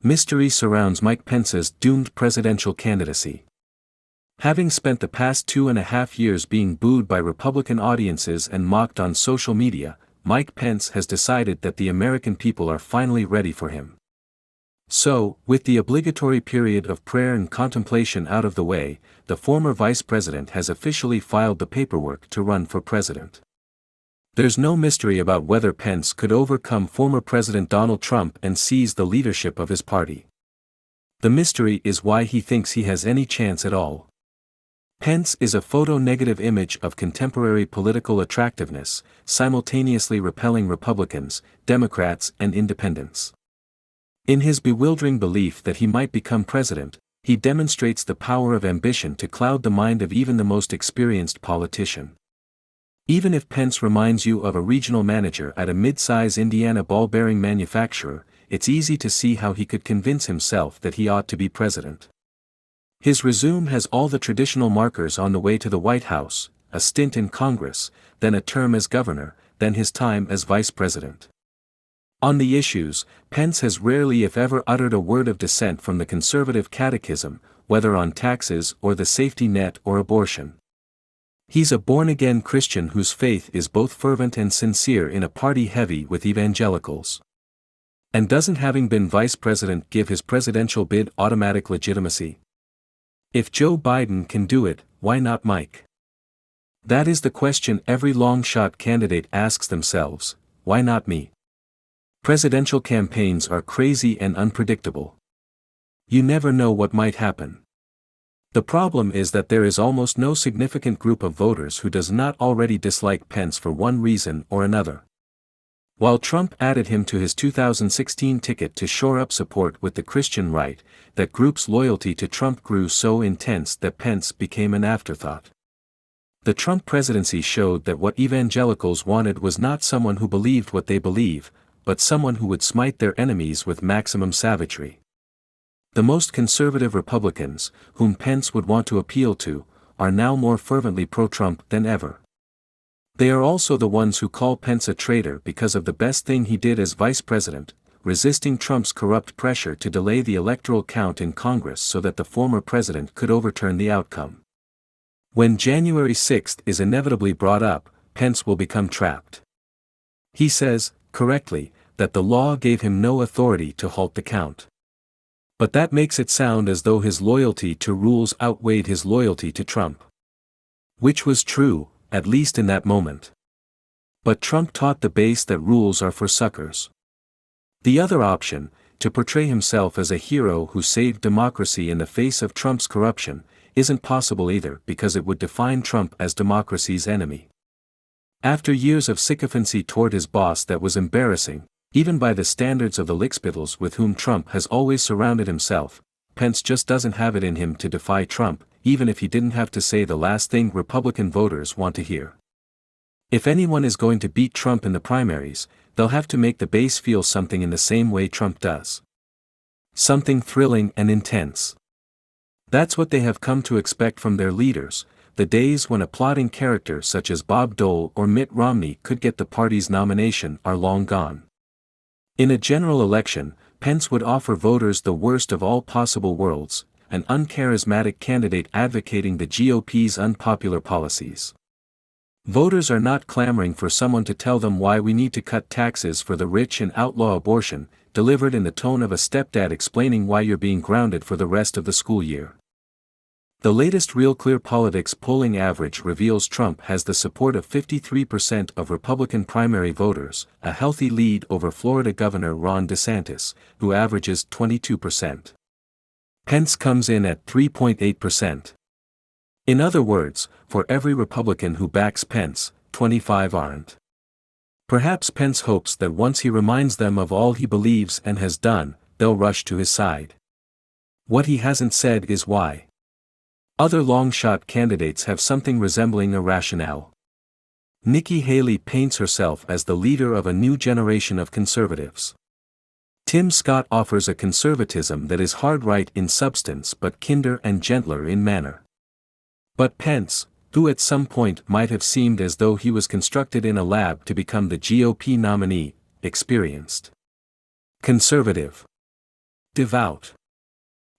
Mystery surrounds Mike Pence's doomed presidential candidacy. Having spent the past 2.5 years being booed by Republican audiences and mocked on social media, Mike Pence has decided that the American people are finally ready for him. So, with the obligatory period of prayer and contemplation out of the way, the former vice president has officially filed the paperwork to run for president. There's no mystery about whether Pence could overcome former President Donald Trump and seize the leadership of his party. The mystery is why he thinks he has any chance at all. Pence is a photo-negative image of contemporary political attractiveness, simultaneously repelling Republicans, Democrats, and independents. In his bewildering belief that he might become president, he demonstrates the power of ambition to cloud the mind of even the most experienced politician. Even if Pence reminds you of a regional manager at a mid-size Indiana ball-bearing manufacturer, it's easy to see how he could convince himself that he ought to be president. His resume has all the traditional markers on the way to the White House: a stint in Congress, then a term as governor, then his time as vice president. On the issues, Pence has rarely if ever uttered a word of dissent from the conservative catechism, whether on taxes or the safety net or abortion. He's a born-again Christian whose faith is both fervent and sincere in a party heavy with evangelicals. And doesn't having been vice president give his presidential bid automatic legitimacy? If Joe Biden can do it, why not Mike? That is the question every long-shot candidate asks themselves: why not me? Presidential campaigns are crazy and unpredictable. You never know what might happen. The problem is that there is almost no significant group of voters who does not already dislike Pence for one reason or another. While Trump added him to his 2016 ticket to shore up support with the Christian right, that group's loyalty to Trump grew so intense that Pence became an afterthought. The Trump presidency showed that what evangelicals wanted was not someone who believed what they believe, but someone who would smite their enemies with maximum savagery. The most conservative Republicans, whom Pence would want to appeal to, are now more fervently pro-Trump than ever. They are also the ones who call Pence a traitor because of the best thing he did as vice president, resisting Trump's corrupt pressure to delay the electoral count in Congress so that the former president could overturn the outcome. When January 6th is inevitably brought up, Pence will become trapped. He says, correctly, that the law gave him no authority to halt the count. But that makes it sound as though his loyalty to rules outweighed his loyalty to Trump. Which was true, at least in that moment. But Trump taught the base that rules are for suckers. The other option, to portray himself as a hero who saved democracy in the face of Trump's corruption, isn't possible either because it would define Trump as democracy's enemy. After years of sycophancy toward his boss that was embarrassing, even by the standards of the lickspittles with whom Trump has always surrounded himself, Pence just doesn't have it in him to defy Trump, even if he didn't have to say the last thing Republican voters want to hear. If anyone is going to beat Trump in the primaries, they'll have to make the base feel something in the same way Trump does. Something thrilling and intense. That's what they have come to expect from their leaders. The days when a plotting character such as Bob Dole or Mitt Romney could get the party's nomination are long gone. In a general election, Pence would offer voters the worst of all possible worlds: an uncharismatic candidate advocating the GOP's unpopular policies. Voters are not clamoring for someone to tell them why we need to cut taxes for the rich and outlaw abortion, delivered in the tone of a stepdad explaining why you're being grounded for the rest of the school year. The latest Real Clear Politics polling average reveals Trump has the support of 53% of Republican primary voters, a healthy lead over Florida Governor Ron DeSantis, who averages 22%. Pence comes in at 3.8%. In other words, for every Republican who backs Pence, 25 aren't. Perhaps Pence hopes that once he reminds them of all he believes and has done, they'll rush to his side. What he hasn't said is why. Other long-shot candidates have something resembling a rationale. Nikki Haley paints herself as the leader of a new generation of conservatives. Tim Scott offers a conservatism that is hard-right in substance but kinder and gentler in manner. But Pence, who at some point might have seemed as though he was constructed in a lab to become the GOP nominee, experienced. Conservative. devout,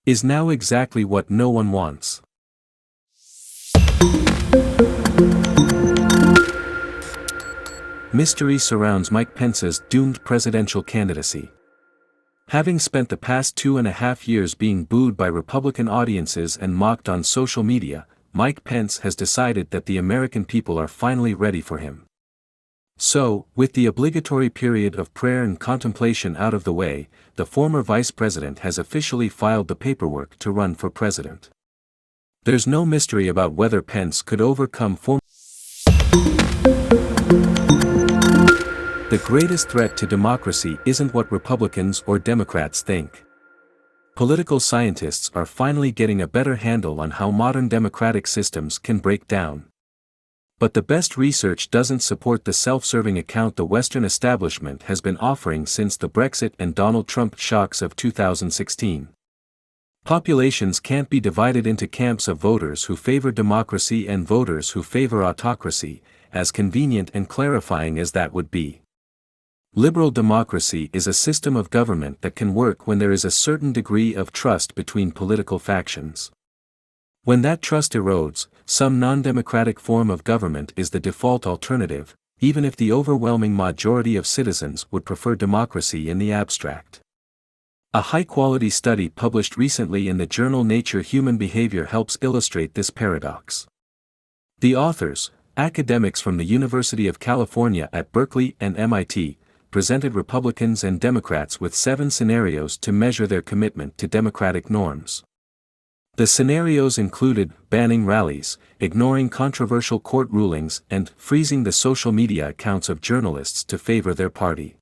is now exactly what no one wants. Mystery surrounds Mike Pence's doomed presidential candidacy. Having spent the past 2.5 years being booed by Republican audiences and mocked on social media, Mike Pence has decided that the American people are finally ready for him. So, with the obligatory period of prayer and contemplation out of the way, the former vice president has officially filed the paperwork to run for president. There's no mystery about whether Pence could overcome The greatest threat to democracy isn't what Republicans or Democrats think. Political scientists are finally getting a better handle on how modern democratic systems can break down. But the best research doesn't support the self-serving account the Western establishment has been offering since the Brexit and Donald Trump shocks of 2016. Populations can't be divided into camps of voters who favor democracy and voters who favor autocracy, as convenient and clarifying as that would be. Liberal democracy is a system of government that can work when there is a certain degree of trust between political factions. When that trust erodes, some non-democratic form of government is the default alternative, even if the overwhelming majority of citizens would prefer democracy in the abstract. A high-quality study published recently in the journal Nature Human Behavior helps illustrate this paradox. The authors, academics from the University of California at Berkeley and MIT, presented Republicans and Democrats with 7 scenarios to measure their commitment to democratic norms. The scenarios included banning rallies, ignoring controversial court rulings, and freezing the social media accounts of journalists to favor their party.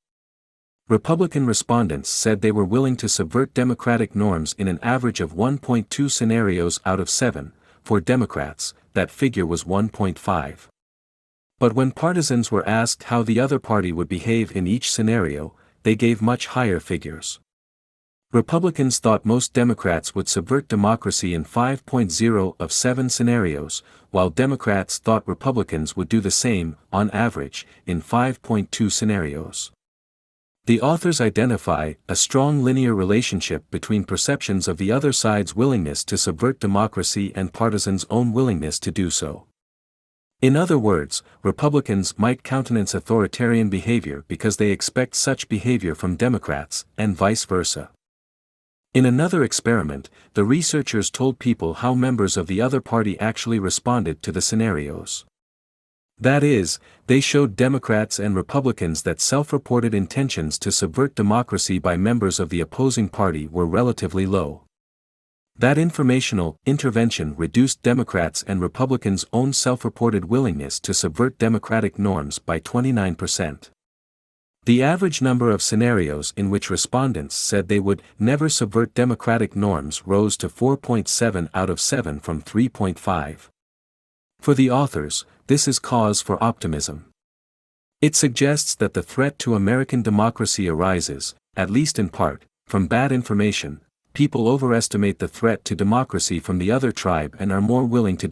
Republican respondents said they were willing to subvert democratic norms in an average of 1.2 scenarios out of 7. For Democrats, that figure was 1.5. But when partisans were asked how the other party would behave in each scenario, they gave much higher figures. Republicans thought most Democrats would subvert democracy in 5.0 of 7 scenarios, while Democrats thought Republicans would do the same, on average, in 5.2 scenarios. The authors identify a strong linear relationship between perceptions of the other side's willingness to subvert democracy and partisans' own willingness to do so. In other words, Republicans might countenance authoritarian behavior because they expect such behavior from Democrats, and vice versa. In another experiment, the researchers told people how members of the other party actually responded to the scenarios. That is, they showed Democrats and Republicans that self-reported intentions to subvert democracy by members of the opposing party were relatively low. That informational intervention reduced Democrats and Republicans' own self-reported willingness to subvert democratic norms by 29%. The average number of scenarios in which respondents said they would never subvert democratic norms rose to 4.7 out of 7 from 3.5. For the authors, this is cause for optimism. It suggests that the threat to American democracy arises, at least in part, from bad information. People overestimate the threat to democracy from the other tribe and are more willing to